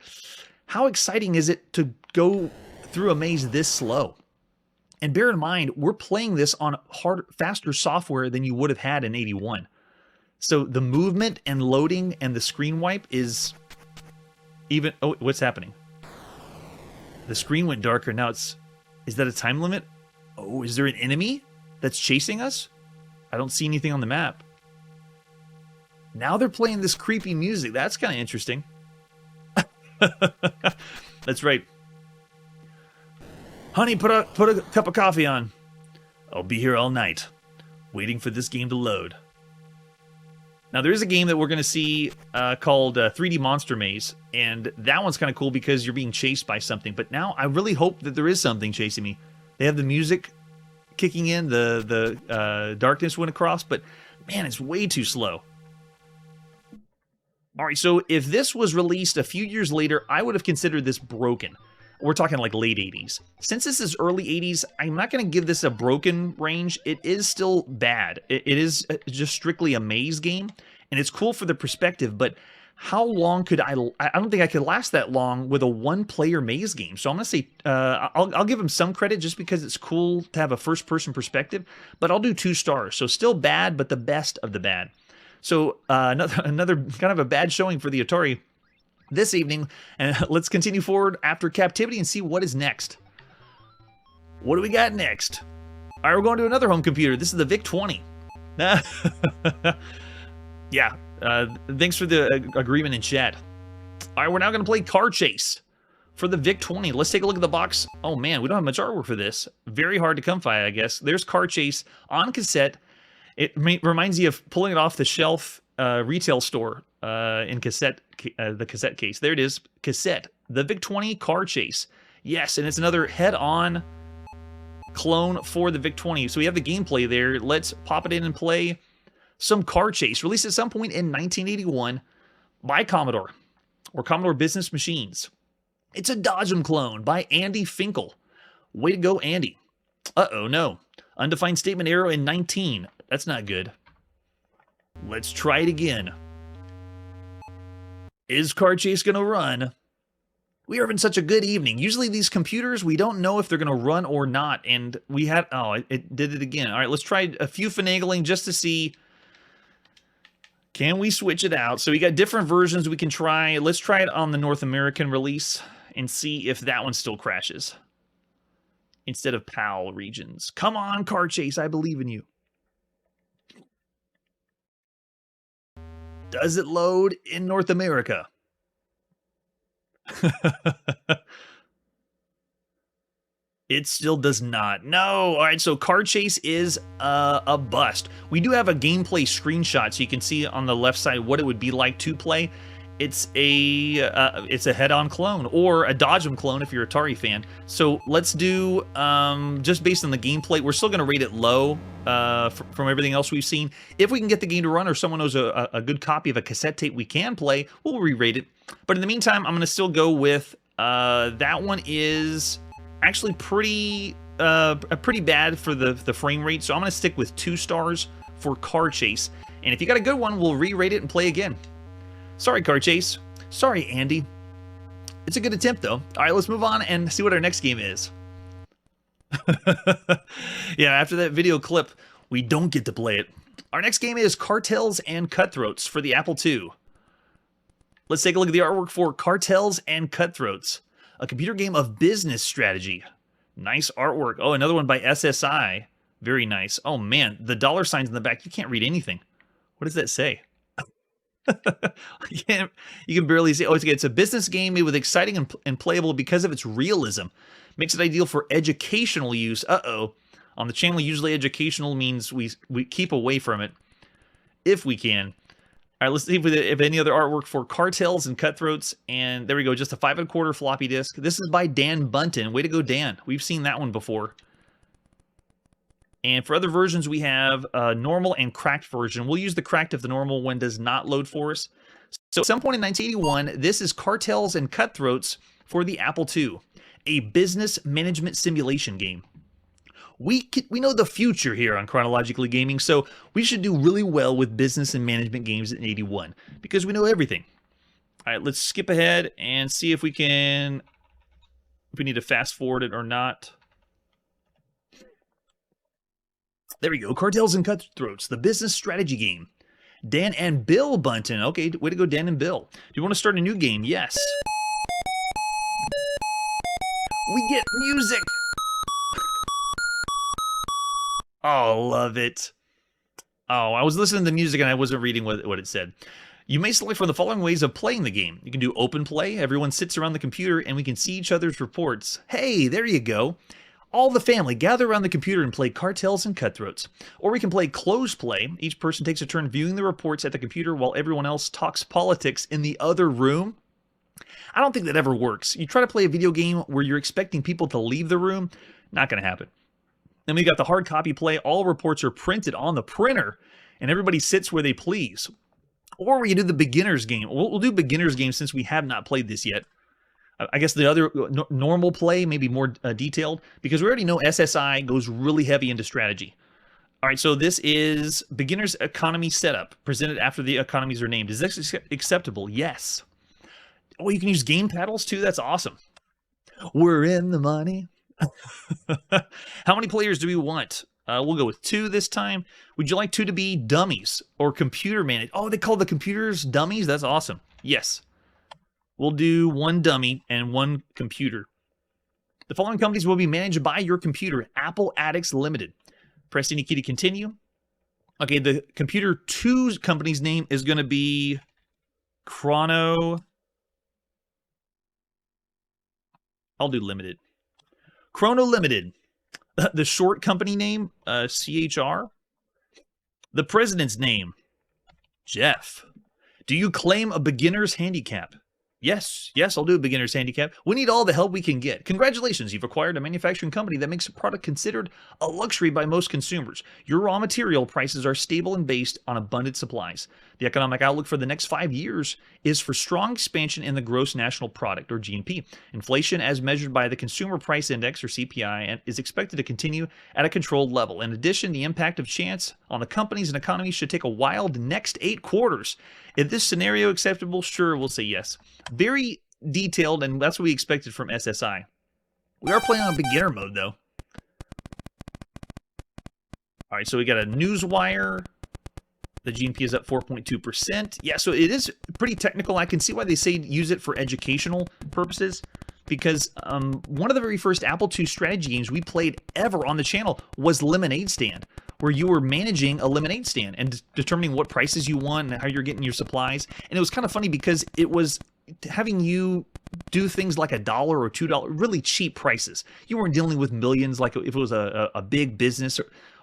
how exciting is it to go through a maze this slow? And bear in mind, we're playing this on faster software than you would have had in 81. So the movement and loading and the screen wipe is even... Oh, what's happening? The screen went darker. Now it's... Is that a time limit? Oh, is there an enemy that's chasing us? I don't see anything on the map. Now they're playing this creepy music. That's kind of interesting. That's right. Honey, put a cup of coffee on. I'll be here all night, waiting for this game to load. Now, there is a game that we're going to see called 3D Monster Maze, and that one's kind of cool because you're being chased by something. But now I really hope that there is something chasing me. They have the music kicking in, the darkness went across, but man, it's way too slow. All right, so if this was released a few years later, I would have considered this broken. We're talking like late 80s. Since this is early 80s, I'm not going to give this a broken range. It is still bad. It is just strictly a maze game, and it's cool for the perspective, but how long could I don't think I could last that long with a one-player maze game. So I'm going to say, I'll give him some credit just because it's cool to have a first-person perspective, but I'll do 2 stars. So still bad, but the best of the bad. So another kind of a bad showing for the Atari this evening, and let's continue forward after Captivity and see what is next. What do we got next? All right, we're going to another home computer. This is the VIC-20. Yeah, thanks for the agreement in chat. All right, we're now going to play Car Chase for the VIC-20. Let's take a look at the box. Oh man, we don't have much artwork for this. Very hard to come by, I guess. There's Car Chase on cassette. It reminds you of pulling it off the shelf retail store in cassette, the cassette case. There it is, cassette. The VIC-20 Car Chase. Yes, and it's another head-on clone for the VIC-20. So we have the gameplay there. Let's pop it in and play some Car Chase, released at some point in 1981 by Commodore or Commodore Business Machines. It's a Dodge 'em clone by Andy Finkel. Way to go, Andy. Uh-oh, no. Undefined statement error in 19. That's not good. Let's try it again. Is Car Chase going to run? We are having such a good evening. Usually these computers, we don't know if they're going to run or not. And we had... Oh, it did it again. All right, let's try a few finagling just to see... Can we switch it out? So we got different versions we can try. Let's try it on the North American release and see if that one still crashes. Instead of PAL regions. Come on, Car Chase, I believe in you. Does it load in North America? It still does not. No. All right, so Car Chase is a bust. We do have a gameplay screenshot, so you can see on the left side what it would be like to play. It's a head-on clone, or a Dodge 'em clone if you're an Atari fan. So let's do, just based on the gameplay, we're still going to rate it low from everything else we've seen. If we can get the game to run, or someone knows a good copy of a cassette tape we can play, we'll re-rate it. But in the meantime, I'm going to still go with, that one is... actually pretty bad for the frame rate, so I'm going to stick with 2 stars for Car Chase. And if you got a good one, we'll re-rate it and play again. Sorry, Car Chase. Sorry, Andy. It's a good attempt, though. All right, let's move on and see what our next game is. Yeah, after that video clip, we don't get to play it. Our next game is Cartels and Cutthroats for the Apple II. Let's take a look at the artwork for Cartels and Cutthroats. A computer game of business strategy. Nice artwork. Oh, another one by SSI. Very nice. Oh, man. The dollar signs in the back. You can't read anything. What does that say? You can barely see. Oh, it's a business game made with exciting and playable because of its realism. Makes it ideal for educational use. Uh-oh. On the channel, usually educational means we keep away from it. If we can. All right, let's see if any other artwork for Cartels and Cutthroats. And there we go, just a 5 1/4 floppy disk. This is by Dan Bunton. Way to go, Dan. We've seen that one before. And for other versions, we have a normal and cracked version. We'll use the cracked if the normal one does not load for us. So at some point in 1981, this is Cartels and Cutthroats for the Apple II, a business management simulation game. We know the future here on Chronologically Gaming, so we should do really well with business and management games in 81, because we know everything. All right, let's skip ahead and see if we can, if we need to fast forward it or not. There we go, Cartels and Cutthroats, the business strategy game. Dan and Bill Bunton. Okay, way to go, Dan and Bill. Do you want to start a new game? Yes. We get music. Oh, love it. Oh, I was listening to the music and I wasn't reading what it said. You may select from the following ways of playing the game. You can do open play. Everyone sits around the computer and we can see each other's reports. Hey, there you go. All the family gather around the computer and play Cartels and Cutthroats. Or we can play closed play. Each person takes a turn viewing the reports at the computer while everyone else talks politics in the other room. I don't think that ever works. You try to play a video game where you're expecting people to leave the room. Not going to happen. Then we got the hard copy play. All reports are printed on the printer, and everybody sits where they please. Or we can do the beginner's game. We'll do beginner's game since we have not played this yet. I guess the other normal play may be more detailed, because we already know SSI goes really heavy into strategy. All right, so this is beginner's economy setup, presented after the economies are named. Is this acceptable? Yes. Oh, you can use game paddles too? That's awesome. We're in the money. How many players do we want? We'll go with 2 this time. Would you like 2 to be dummies or computer managed? Oh, they call the computers dummies? That's awesome. Yes. We'll do 1 dummy and 1 computer. The following companies will be managed by your computer. Apple Addicts Limited. Press any key to continue. Okay, the computer 2's company's name is going to be I'll do Limited. Chrono Limited. The short company name, CHR. The president's name, Jeff. Do you claim a beginner's handicap? Yes, yes, I'll do a beginner's handicap. We need all the help we can get. Congratulations, you've acquired a manufacturing company that makes a product considered a luxury by most consumers. Your raw material prices are stable and based on abundant supplies. The economic outlook for the next 5 years is for strong expansion in the gross national product, or GNP. Inflation, as measured by the Consumer Price Index, or CPI, is expected to continue at a controlled level. In addition, the impact of chance on the companies and economy should take a wild next 8 quarters. Is this scenario acceptable? Sure, we'll say yes. Very detailed, and that's what we expected from SSI. We are playing on beginner mode, though. All right, so we got a newswire. The GNP is up 4.2%. Yeah, so it is pretty technical. I can see why they say use it for educational purposes, because one of the very first Apple II strategy games we played ever on the channel was Lemonade Stand, where you were managing a lemonade stand and determining what prices you want and how you're getting your supplies. And it was kind of funny because it was having you do things like $1 or $2, really cheap prices. You weren't dealing with millions like if it was a big business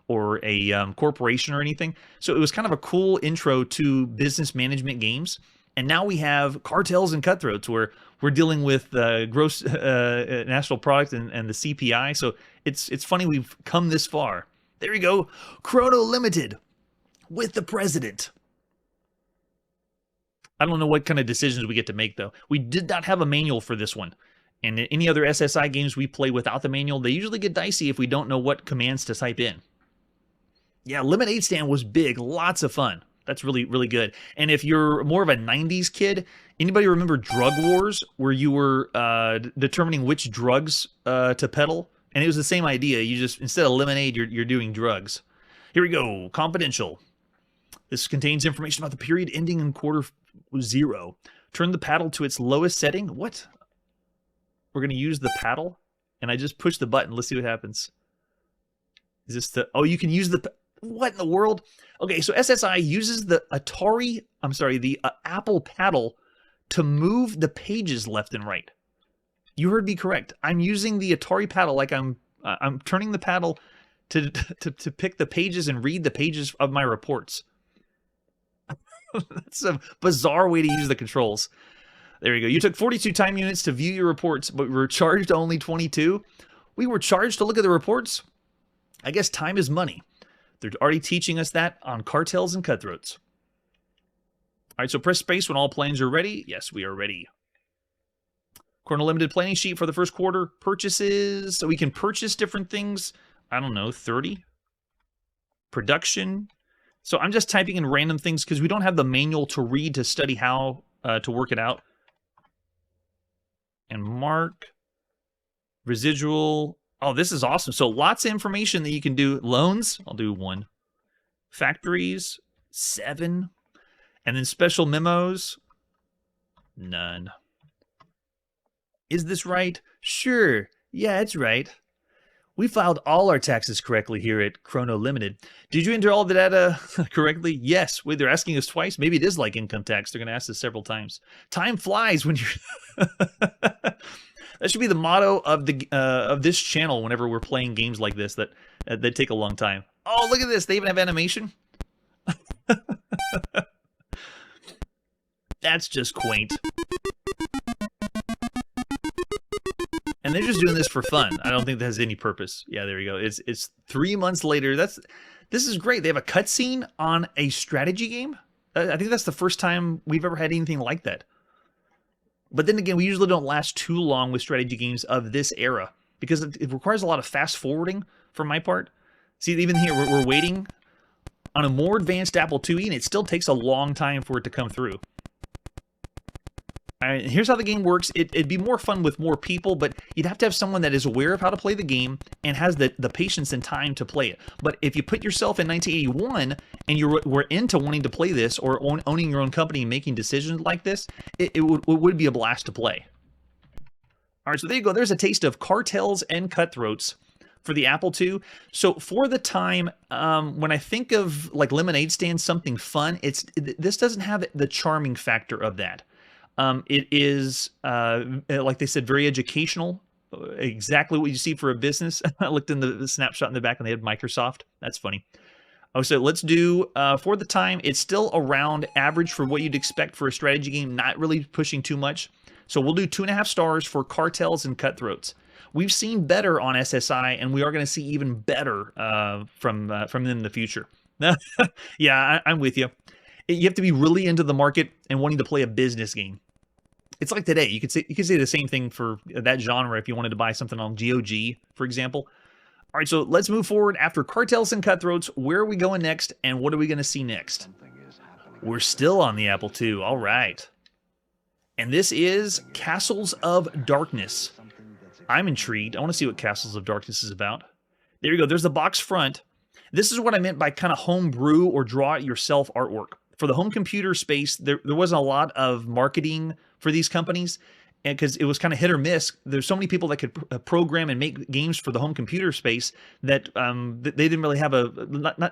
or a corporation or anything. So it was kind of a cool intro to business management games. And now we have Cartels and Cutthroats, where we're dealing with gross national product and the CPI. So it's funny we've come this far. There you go, Chrono Limited with the president. I don't know what kind of decisions we get to make, though. We did not have a manual for this one. And any other SSI games we play without the manual, they usually get dicey if we don't know what commands to type in. Yeah, Lemonade Stand was big. Lots of fun. That's really, really good. And if you're more of a 90s kid, anybody remember Drug Wars, where you were determining which drugs to peddle? And it was the same idea. You just, instead of lemonade, you're doing drugs. Here we go. Confidential. This contains information about the period ending in quarter 0. Turn the paddle to its lowest setting. What? We're going to use the paddle? And I just push the button. Let's see what happens. Is this the... Oh, you can use the... What in the world? Okay, so SSI uses the the Apple paddle to move the pages left and right. You heard me correct. I'm using the Atari paddle like I'm turning the paddle to pick the pages and read the pages of my reports. That's a bizarre way to use the controls. There you go. You took 42 time units to view your reports, but we were charged only 22. We were charged to look at the reports? I guess time is money. They're already teaching us that on Cartels and Cutthroats. All right, so press space when all planes are ready. Yes, we are ready. Chrono Limited planning sheet for the first quarter. Purchases. So we can purchase different things. I don't know, 30. Production. So I'm just typing in random things because we don't have the manual to read to study how to work it out. And mark. Residual. Oh, this is awesome. So lots of information that you can do. Loans. I'll do 1. Factories. 7. And then special memos. None. Is this right? Sure. Yeah, it's right. We filed all our taxes correctly here at Chrono Limited. Did you enter all the data correctly? Yes. Wait, they're asking us twice? Maybe it is like income tax. They're going to ask us several times. Time flies when you're... That should be the motto of this channel whenever we're playing games like this that take a long time. Oh, look at this. They even have animation. That's just quaint. And they're just doing this for fun. I don't think that has any purpose. Yeah, there you go. It's 3 months later. This is great. They have a cutscene on a strategy game. I think that's the first time we've ever had anything like that. But then again, we usually don't last too long with strategy games of this era because it requires a lot of fast forwarding for my part. See, even here, we're waiting on a more advanced Apple IIe, and it still takes a long time for it to come through. All right, here's how the game works. It'd be more fun with more people, but you'd have to have someone that is aware of how to play the game and has the patience and time to play it. But if you put yourself in 1981 and you were into wanting to play this or owning your own company and making decisions like this, it would be a blast to play. All right, so there you go. There's a taste of Cartels and Cutthroats for the Apple II. So for the time, when I think of like Lemonade Stand, something fun, this doesn't have the charming factor of that. It is, like they said, very educational. Exactly what you see for a business. I looked in the snapshot in the back and they had Microsoft. That's funny. Oh, so let's do, for the time, it's still around average for what you'd expect for a strategy game, not really pushing too much. So we'll do 2.5 stars for Cartels and Cutthroats. We've seen better on SSI, and we are going to see even better from them in the future. Yeah, I'm with you. You have to be really into the market and wanting to play a business game. It's like today. You could say the same thing for that genre if you wanted to buy something on GOG, for example. All right, so let's move forward. After Cartels and Cutthroats, where are we going next, and what are we going to see next? We're still on the Apple II. All right. And this is Castles of Darkness. I'm intrigued. I want to see what Castles of Darkness is about. There you go. There's the box front. This is what I meant by kind of homebrew or draw-it-yourself artwork. For the home computer space, there wasn't a lot of marketing for these companies, and because it was kind of hit or miss. There's so many people that could program and make games for the home computer space that they didn't really have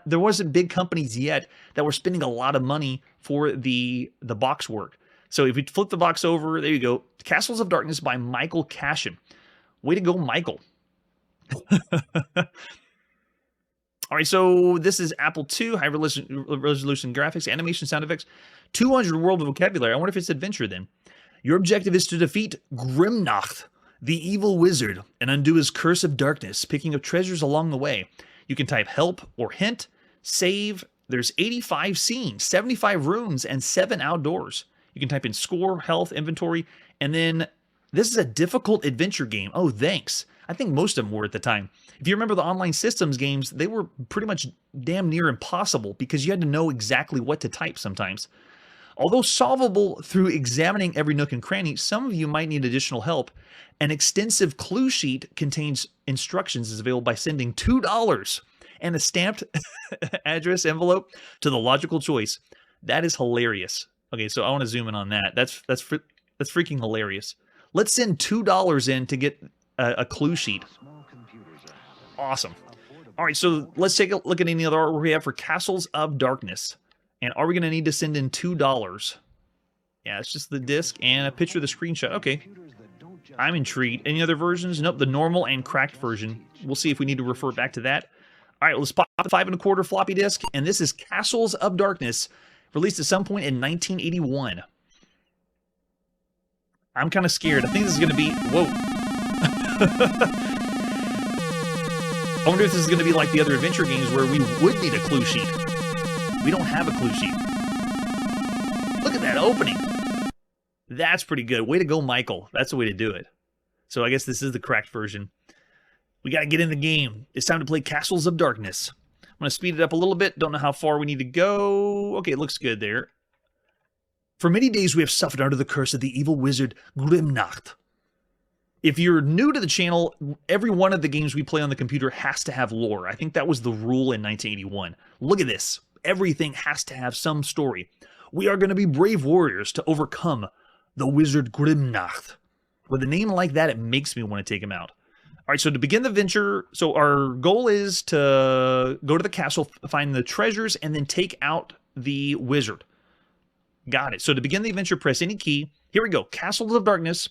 there wasn't big companies yet that were spending a lot of money for the box work. So if we flip the box over, there you go. Castles of Darkness by Michael Cashin. Way to go, Michael. All right, so this is Apple II, high resolution graphics, animation, sound effects, 200 world vocabulary. I wonder if it's adventure then. Your objective is to defeat Grimnacht, the evil wizard, and undo his curse of darkness, picking up treasures along the way. You can type help or hint, save. There's 85 scenes, 75 rooms, and 7 outdoors. You can type in score, health, inventory, and then this is a difficult adventure game. Oh, thanks. I think most of them were at the time. If you remember the online systems games, they were pretty much damn near impossible because you had to know exactly what to type sometimes. Although solvable through examining every nook and cranny, some of you might need additional help. An extensive clue sheet contains instructions is available by sending $2 and a stamped address envelope to the logical choice. That is hilarious. Okay, so I want to zoom in on that. That's freaking hilarious. Let's send $2 in to get a clue sheet. Awesome. All right, so let's take a look at any other artwork we have for Castles of Darkness. And are we going to need to send in $2? Yeah, it's just the disc and a picture of the screenshot. Okay. I'm intrigued. Any other versions? Nope, the normal and cracked version. We'll see if we need to refer back to that. All right, let's pop the 5 1/4 floppy disk. And this is Castles of Darkness, released at some point in 1981. I'm kind of scared. I think this is going to be... Whoa. I wonder if this is going to be like the other adventure games where we would need a clue sheet. We don't have a clue sheet. Look at that opening. That's pretty good. Way to go, Michael. That's the way to do it. So I guess this is the cracked version. We got to get in the game. It's time to play Castles of Darkness. I'm going to speed it up a little bit. Don't know how far we need to go. Okay, it looks good there. For many days we have suffered under the curse of the evil wizard Grimnacht. If you're new to the channel, every one of the games we play on the computer has to have lore. I think that was the rule in 1981. Look at this. Everything has to have some story. We are going to be brave warriors to overcome the wizard Grimnacht. With a name like that, it makes me want to take him out. All right, so to begin the venture, so our goal is to go to the castle, find the treasures, and then take out the wizard. Got it. So to begin the adventure, press any key. Here we go. Castles of Darkness.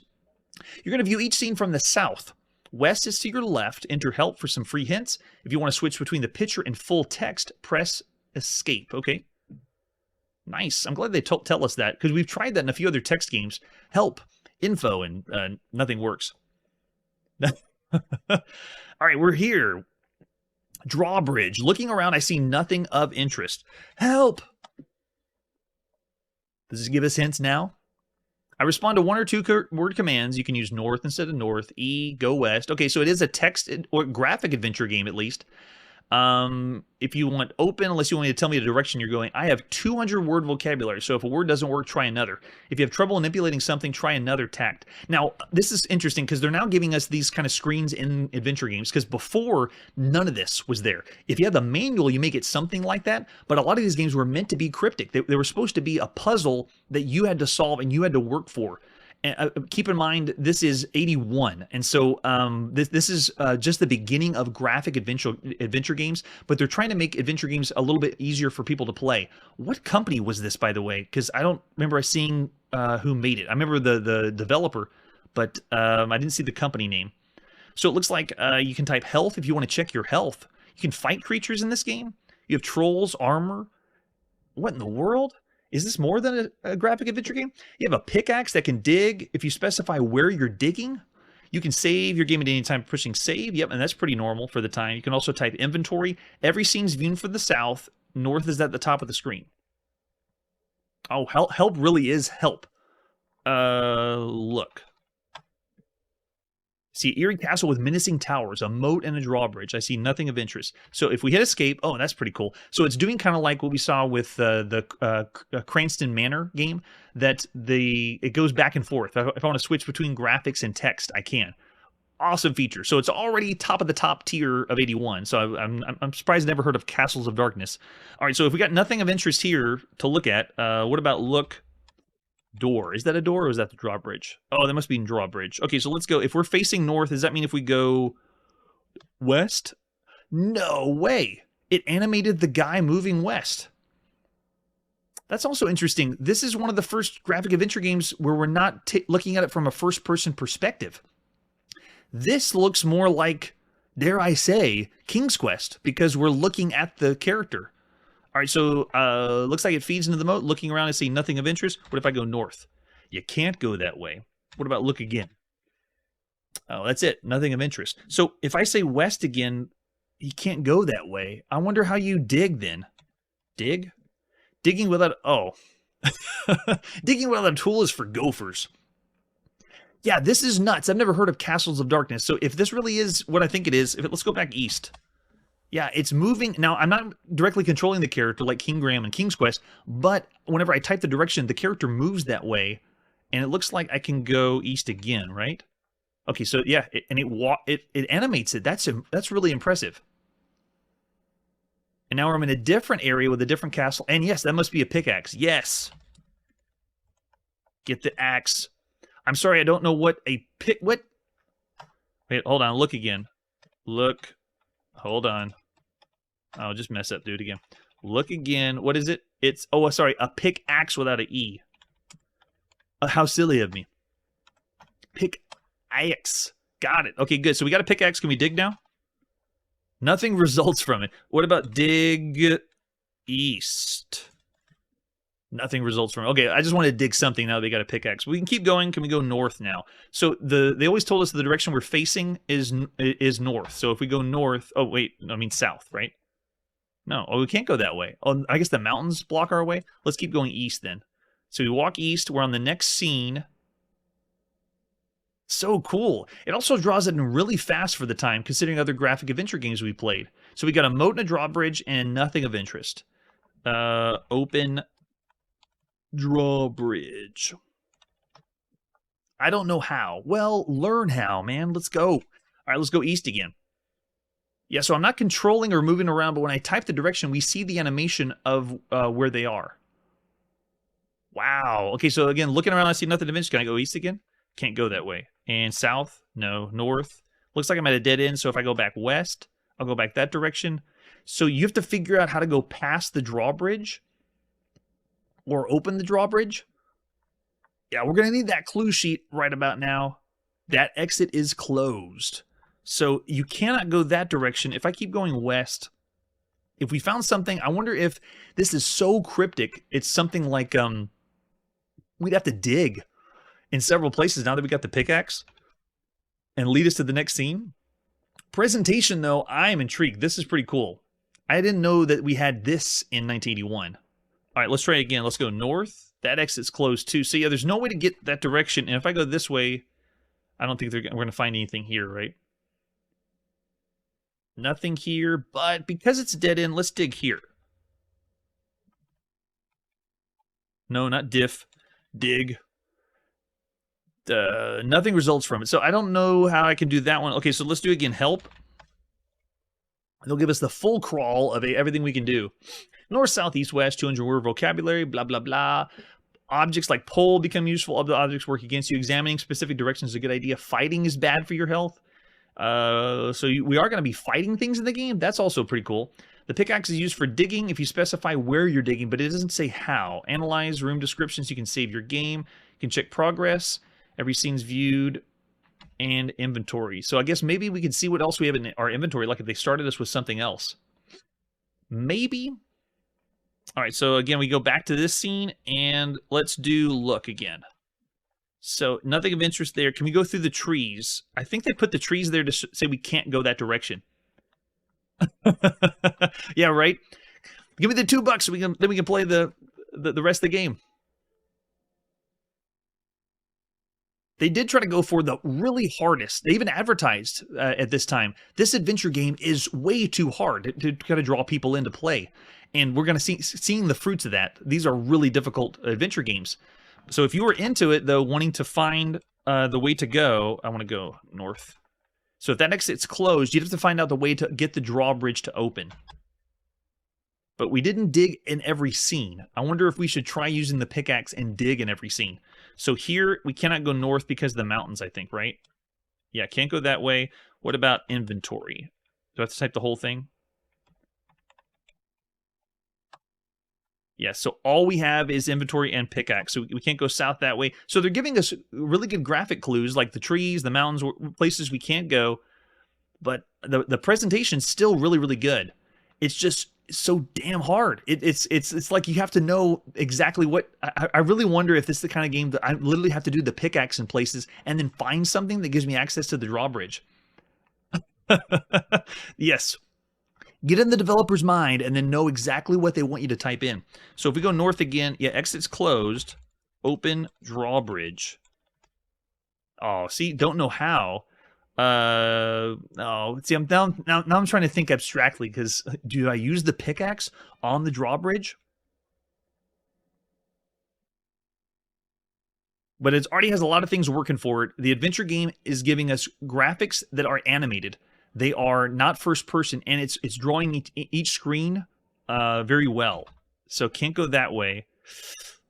You're going to view each scene from the south. West is to your left. Enter help for some free hints. If you want to switch between the picture and full text, press escape. Okay. Nice. I'm glad they tell us that, because we've tried that in a few other text games. Help, info, and nothing works. All right, we're here. Drawbridge. Looking around, I see nothing of interest. Help! Does this give us hints now? I respond to 1 or 2 word commands. You can use north instead of north, E, go west. Okay, so it is a text or graphic adventure game at least. If you want open, unless you want me to tell me the direction you're going, I have 200 word vocabulary. So if a word doesn't work, try another. If you have trouble manipulating something, try another tact. Now, this is interesting because they're now giving us these kind of screens in adventure games, because before, none of this was there. If you have the manual, you make it something like that, but a lot of these games were meant to be cryptic. They were supposed to be a puzzle that you had to solve and you had to work for. And keep in mind, this is 81, and so this is just the beginning of graphic adventure games, but they're trying to make adventure games a little bit easier for people to play. What company was this, by the way? Because I don't remember seeing who made it. I remember the developer, but I didn't see the company name. So it looks like you can type health if you want to check your health. You can fight creatures in this game. You have trolls, armor. What in the world? Is this more than a graphic adventure game? You have a pickaxe that can dig if you specify where you're digging. You can save your game at any time pushing save. Yep, and that's pretty normal for the time. You can also type inventory. Every scene's viewed from the south. North is at the top of the screen. Oh, help really is help. Look. See, eerie castle with menacing towers, a moat, and a drawbridge. I see nothing of interest. So if we hit escape, oh, that's pretty cool. So it's doing kind of like what we saw with the Cranston Manor game, that it goes back and forth. If I want to switch between graphics and text, I can. Awesome feature. So it's already top of the top tier of 81. So I'm surprised I never heard of Castles of Darkness. All right, so if we got nothing of interest here to look at, what about look? Door. Is that a door or is that the drawbridge? Oh, that must be drawbridge. Okay, so let's go. If we're facing north, does that mean if we go west? No way. It animated the guy moving west. That's also interesting. This is one of the first graphic adventure games where we're not looking at it from a first-person perspective. This looks more like, dare I say, King's Quest, because we're looking at the character. All right, so looks like it feeds into the moat. Looking around, I see nothing of interest. What if I go north? You can't go that way. What about look again? Oh, that's it. Nothing of interest. So if I say west again, you can't go that way. I wonder how you dig then. Dig? Digging without... Oh. Digging without a tool is for gophers. Yeah, this is nuts. I've never heard of Castles of Darkness. So if this really is what I think it is, let's go back east. Yeah, it's moving. Now, I'm not directly controlling the character like King Graham and King's Quest, but whenever I type the direction, the character moves that way, and it looks like I can go east again, right? Okay, so yeah, it animates it. That's really impressive. And now I'm in a different area with a different castle, and yes, that must be a pickaxe. Yes. Get the axe. I'm sorry, I don't know what a what? Wait, hold on, look again. Look. Hold on. I'll just mess up, do it again. Look again. What is it? It's, oh, sorry, a pickaxe without an E. How silly of me. Pickaxe. Got it. Okay, good. So we got a pickaxe. Can we dig now? Nothing results from it. What about dig east? Nothing results from it. Okay, I just want to dig something now that they got a pickaxe. We can keep going. Can we go north now? So they always told us the direction we're facing is north. So if we go north, oh wait, I mean south, right? No, oh, we can't go that way. Oh, I guess the mountains block our way. Let's keep going east then. So we walk east. We're on the next scene. So cool. It also draws it in really fast for the time, considering other graphic adventure games we played. So we got a moat and a drawbridge and nothing of interest. Open drawbridge. I don't know how. Well, learn how, man. Let's go. All right, let's go east again. Yeah, so I'm not controlling or moving around, but when I type the direction, we see the animation of where they are. Wow. Okay, so again, looking around, I see nothing of interest. Can I go east again? Can't go that way. And south? No. North? Looks like I'm at a dead end, so if I go back west, I'll go back that direction. So you have to figure out how to go past the drawbridge or open the drawbridge. Yeah, we're going to need that clue sheet right about now. That exit is closed. So you cannot go that direction. If I keep going west, if we found something, I wonder if this is so cryptic, it's something like we'd have to dig in several places now that we got the pickaxe and lead us to the next scene. Presentation, though, I am intrigued. This is pretty cool. I didn't know that we had this in 1981. All right, let's try it again. Let's go north. That exit's closed too. So yeah, there's no way to get that direction. And if I go this way, I don't think we're going to find anything here, right? Nothing here, but because it's dead end, let's dig here. No, not diff. Dig. Nothing results from it. So I don't know how I can do that one. Okay, so let's do again. Help. They'll give us the full crawl of everything we can do. North, south, east, west, 200 word vocabulary, blah, blah, blah. Objects like pole become useful. Other objects work against you. Examining specific directions is a good idea. Fighting is bad for your health. We are going to be fighting things in the game. That's also pretty cool. The pickaxe is used for digging if you specify where you're digging, but it doesn't say how. Analyze room descriptions. You can save your game. You can check progress. Every scene's viewed. And inventory. So I guess maybe we can see what else we have in our inventory, like if they started us with something else. Maybe. All right, so again, we go back to this scene, and let's do look again. So nothing of interest there. Can we go through the trees? I think they put the trees there to say we can't go that direction. Yeah, right? Give me the $2 so then we can play the rest of the game. They did try to go for the really hardest. They even advertised at this time, this adventure game is way too hard to kind of draw people into play. And we're going to seeing the fruits of that. These are really difficult adventure games. So if you were into it, though, wanting to find the way to go, I want to go north. So if that exit's closed, you'd have to find out the way to get the drawbridge to open. But we didn't dig in every scene. I wonder if we should try using the pickaxe and dig in every scene. So here, we cannot go north because of the mountains, I think, right? Yeah, can't go that way. What about inventory? Do I have to type the whole thing? Yeah, so all we have is inventory and pickaxe, so we can't go south that way. So they're giving us really good graphic clues, like the trees, the mountains, places we can't go. But the presentation's still really, really good. It's just so damn hard. It's like you have to know exactly what. I really wonder if this is the kind of game that I literally have to do the pickaxe in places and then find something that gives me access to the drawbridge. Yes. Get in the developer's mind and then know exactly what they want you to type in. So if we go north again, yeah, exit's closed. Open drawbridge. Oh, see, don't know how. Oh, see, now I'm trying to think abstractly, because do I use the pickaxe on the drawbridge? But it already has a lot of things working for it. The adventure game is giving us graphics that are animated. They are not first person, and it's drawing each screen very well. So can't go that way.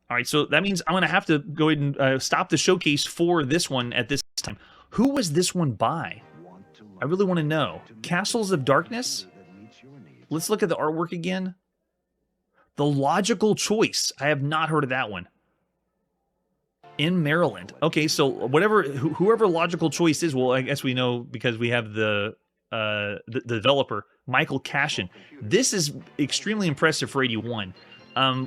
All right, so that means I'm going to have to go ahead and stop the showcase for this one at this time. Who was this one by? I really want to know. Castles of Darkness? Let's look at the artwork again. The Logical Choice. I have not heard of that one. In Maryland. Okay, so whoever Logical Choice is, well, I guess we know because we have the developer, Michael Cashin. This is extremely impressive for 81.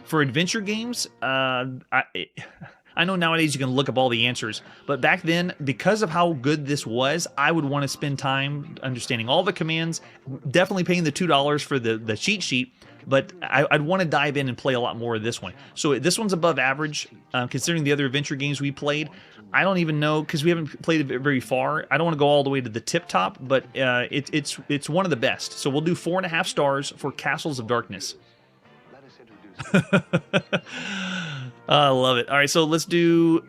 For adventure games, I know nowadays you can look up all the answers, but back then, because of how good this was, I would want to spend time understanding all the commands, definitely paying the $2 for the cheat sheet, but I'd want to dive in and play a lot more of this one. So this one's above average, considering the other adventure games we played. I don't even know, because we haven't played it very far. I don't want to go all the way to the tip top, but it's one of the best. So we'll do 4.5 stars for Castles of Darkness. I love it. All right, so let's do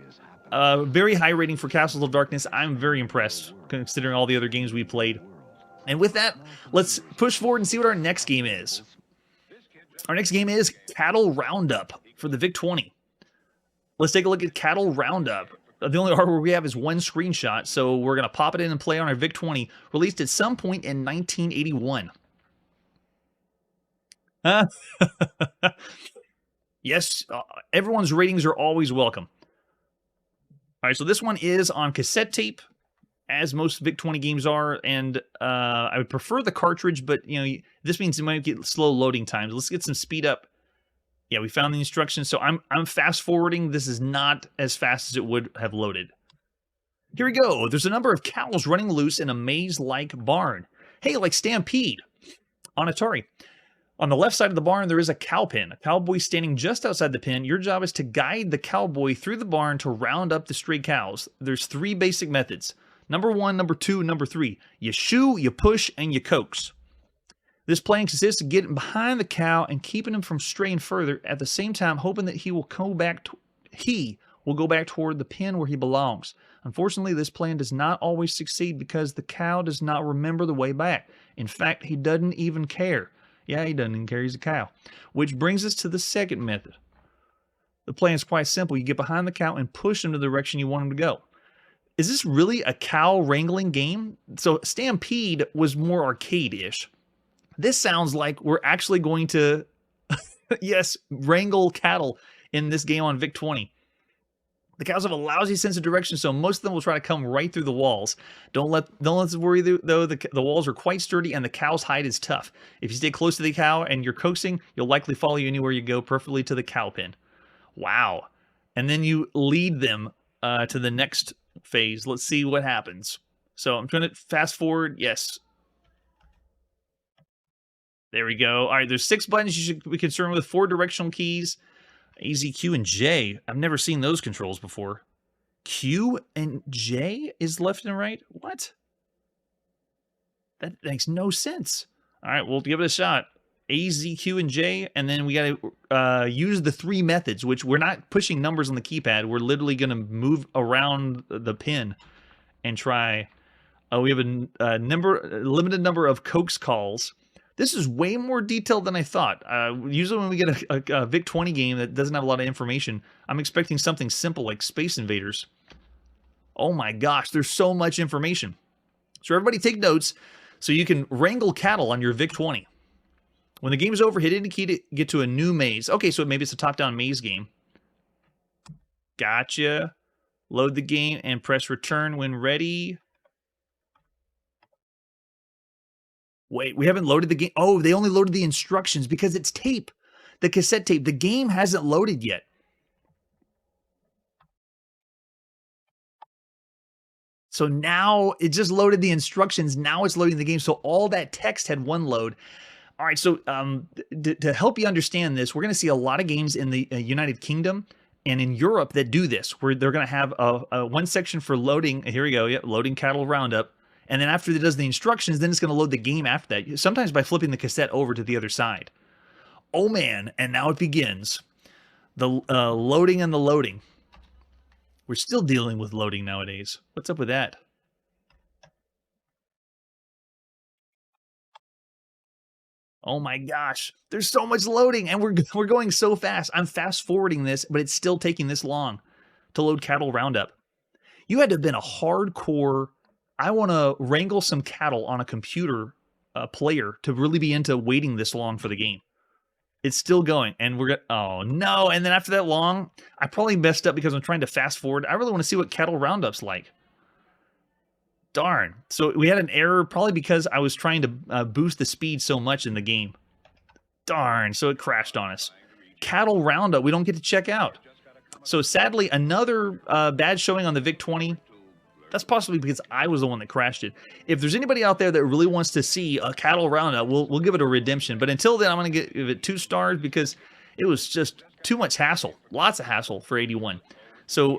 a very high rating for Castles of Darkness. I'm very impressed, considering all the other games we played. And with that, let's push forward and see what our next game is. Our next game is Cattle Roundup for the VIC-20. Let's take a look at Cattle Roundup. The only artwork we have is one screenshot, so we're going to pop it in and play on our VIC-20, released at some point in 1981. Yes, everyone's ratings are always welcome. All right, so this one is on cassette tape, as most VIC-20 games are, and I would prefer the cartridge, but this means it might get slow loading times. Let's get some speed up. Yeah, we found the instructions, so I'm fast forwarding. This is not as fast as it would have loaded. Here we go. There's a number of cows running loose in a maze-like barn. Hey, like Stampede on Atari. On the left side of the barn, there is a cow pen. A cowboy standing just outside the pen. Your job is to guide the cowboy through the barn to round up the stray cows. There's 3 basic methods. Number 1, number 2, number 3. You shoo, you push, and you coax. This plan consists of getting behind the cow and keeping him from straying further, at the same time hoping that he will go back toward the pen where he belongs. Unfortunately, this plan does not always succeed because the cow does not remember the way back. In fact, he doesn't even care. Yeah, he doesn't even care. He's a cow. Which brings us to the second method. The plan is quite simple. You get behind the cow and push him to the direction you want him to go. Is this really a cow wrangling game? So Stampede was more arcade-ish. This sounds like we're actually going to, yes, wrangle cattle in this game on VIC-20. The cows have a lousy sense of direction, so most of them will try to come right through the walls. Don't let us worry though. The walls are quite sturdy, and the cow's hide is tough. If you stay close to the cow and you're coaxing, you'll likely follow you anywhere you go, perfectly to the cow pen. Wow! And then you lead them to the next phase. Let's see what happens. So I'm trying to fast forward. Yes. There we go. All right, there's 6 buttons you should be concerned with. 4 directional keys. A, Z, Q, and J. I've never seen those controls before. Q and J is left and right? What? That makes no sense. All right, we'll give it a shot. A, Z, Q, and J, and then we got to use the 3 methods, which we're not pushing numbers on the keypad. We're literally going to move around the pin and try. We have a limited number of coax calls. This is way more detailed than I thought. Usually when we get a VIC-20 game that doesn't have a lot of information, I'm expecting something simple like Space Invaders. Oh my gosh, there's so much information. So everybody take notes so you can wrangle cattle on your VIC-20. When the game's over, hit indicate to get to a new maze. Okay, so maybe it's a top-down maze game. Gotcha. Load the game and press return when ready. Wait, we haven't loaded the game. Oh, they only loaded the instructions because it's tape. The cassette tape. The game hasn't loaded yet. So now it just loaded the instructions. Now it's loading the game. So all that text had one load. All right, so to help you understand this, we're going to see a lot of games in the United Kingdom and in Europe that do this, where they're going to have one section for loading. Here we go. Yep, loading cattle roundup. And then after it does the instructions, then it's going to load the game after that, sometimes by flipping the cassette over to the other side. Oh, man, and now it begins. The loading and the loading. We're still dealing with loading nowadays. What's up with that? Oh, my gosh. There's so much loading, and we're going so fast. I'm fast-forwarding this, but it's still taking this long to load cattle roundup. You had to have been a hardcore... I want to wrangle some cattle on a computer player to really be into waiting this long for the game. It's still going, and we're oh no! And then after that long, I probably messed up because I'm trying to fast forward. I really want to see what cattle roundup's like. Darn! So we had an error probably because I was trying to boost the speed so much in the game. Darn! So it crashed on us. Cattle roundup we don't get to check out. So sadly, another bad showing on the VIC-20. That's possibly because I was the one that crashed it. If there's anybody out there that really wants to see a cattle roundup, we'll give it a redemption. But until then, I'm going to give it 2 stars because it was just too much hassle. Lots of hassle for 81. So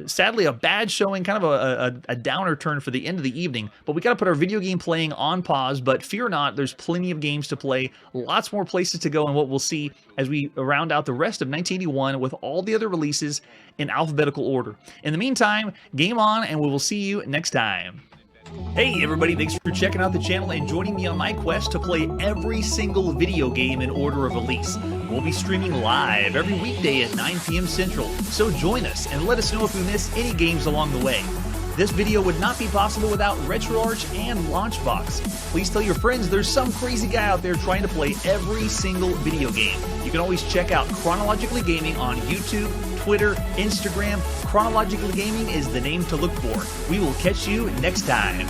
sadly, a bad showing, kind of a downer turn for the end of the evening. But we got to put our video game playing on pause. But fear not, there's plenty of games to play. Lots more places to go, and what we'll see as we round out the rest of 1981 with all the other releases in alphabetical order. In the meantime, game on, and we will see you next time. Hey everybody, thanks for checking out the channel and joining me on my quest to play every single video game in order of release. We'll be streaming live every weekday at 9 p.m. Central, so join us and let us know if we missed any games along the way. This video would not be possible without RetroArch and Launchbox. Please tell your friends there's some crazy guy out there trying to play every single video game. You can always check out Chronologically Gaming on YouTube, Twitter, Instagram. Chronologically Gaming is the name to look for. We will catch you next time.